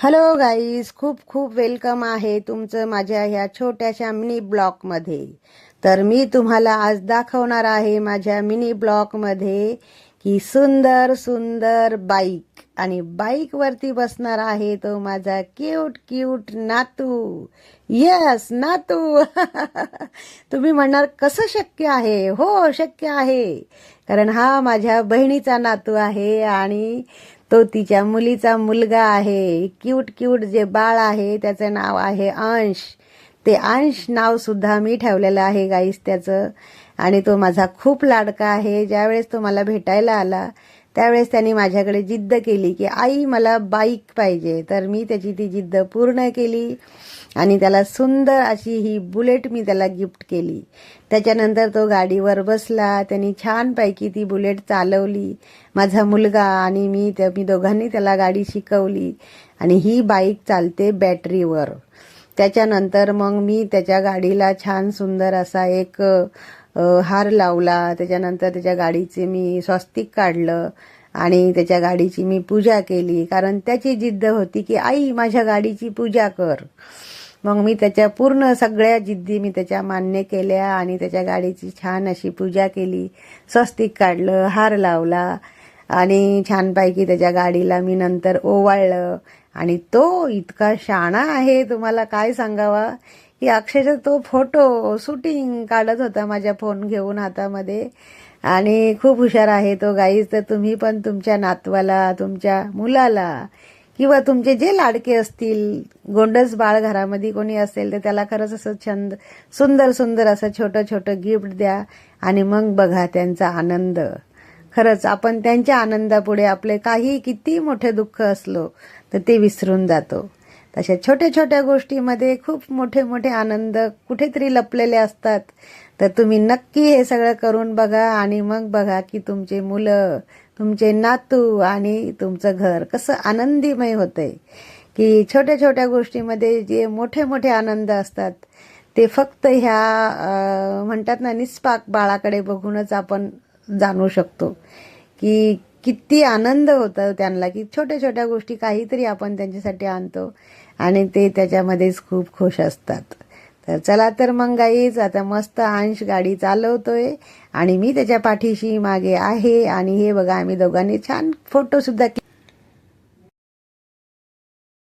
Hello guys, खूप खूप welcome आहे तुमचं माझ्या ह्या छोट्याशा मिनी ब्लॉकमध्ये. तर मी तुम्हाला आज दाखवणार आहे माझ्या मिनी ब्लॉकमध्ये की सुंदर सुंदर बाईक, आणि बाईकवरती बसणार आहे तो माझा क्यूट क्यूट नातू. यस, नातू. तुम्ही म्हणणार कसं शक्य आहे? हो, शक्य आहे, कारण हा माझ्या बहिणीचा नातू आहे आणि तो तिच्या मुलीचा मुलगा आहे. क्यूट क्यूट जे बाळ आहे त्याचं नाव आहे अंश. ते अंश नाव सुद्धा मी ठेवलेलं आहे गाईस त्याचं. आणि तो माझा खूप लाडका आहे. ज्यावेळेस तो मला भेटायला आला त्यावेळेस त्यांनी माझ्याकडे जिद्द केली की आई मला बाईक पाहिजे. तर मी त्याची ती जिद्द पूर्ण केली आणि त्याला सुंदर अशी ही बुलेट मी त्याला गिफ्ट केली. त्याच्यानंतर तो गाडीवर बसला, त्यांनी छानपैकी ती बुलेट चालवली. माझा मुलगा आणि मी दोघांनी त्याला गाडी शिकवली आणि ही बाईक चालते बॅटरीवर. त्याच्यानंतर मग मी त्याच्या गाडीला छान सुंदर असा एक हार लावला. त्याच्यानंतर त्याच्या गाडीचे मी स्वस्तिक काढलं आणि त्याच्या गाडीची मी पूजा केली, कारण त्याची जिद्द होती की आई माझ्या गाडीची पूजा कर. मग मी त्याच्या पूर्ण सगळ्या जिद्दी मी त्याच्या मान्य केल्या आणि त्याच्या गाडीची छान अशी पूजा केली. स्वस्तिक काढलं, हार लावला आणि छानपैकी त्याच्या गाडीला मी नंतर ओवाळलं. आणि तो इतका शाणा आहे, तुम्हाला काय सांगावा, की अक्षरशः तो फोटो शूटिंग काढत होता माझ्या फोन घेऊन हातामध्ये. आणि खूप हुशार आहे तो गाईज. तर तुम्ही पण तुमच्या नातवाला, तुमच्या मुलाला किंवा तुमचे जे लाडके असतील, गोंडस बाळ घरामध्ये कोणी असेल तर त्याला खरंच असं सुंदर सुंदर असं छोटं छोटं गिफ्ट द्या आणि मग बघा त्यांचा आनंद. खरंच आपण त्यांच्या आनंदापुढे आपले काही किती मोठे दुःख असलो तर ते विसरून जातो. तशा छोट्या छोट्या गोष्टीमध्ये खूप मोठे मोठे आनंद कुठेतरी लपलेले असतात. तर तुम्ही नक्की हे सगळं करून बघा आणि मग बघा की तुमचे मुलं, तुमचे नातू आणि तुमचं घर कसं आनंदीमय होतंय. की छोट्या छोट्या गोष्टीमध्ये जे मोठे मोठे आनंद असतात ते फक्त ह्या म्हणतात ना, निष्पाक बाळाकडे बघूनच आपण जाणू शकतो की किती आनंद होतं त्यांना, की छोट्या छोट्या गोष्टी काहीतरी आपण त्यांच्यासाठी आणतो आणि ते त्याच्यामध्येच खूप खुश असतात. तर चला तर मग गाईज, आता मस्त अंश गाडी चालवतोय आणि मी त्याच्या पाठीशी मागे आहे. आणि हे बघा, आम्ही दोघांनी छान फोटोसुद्धा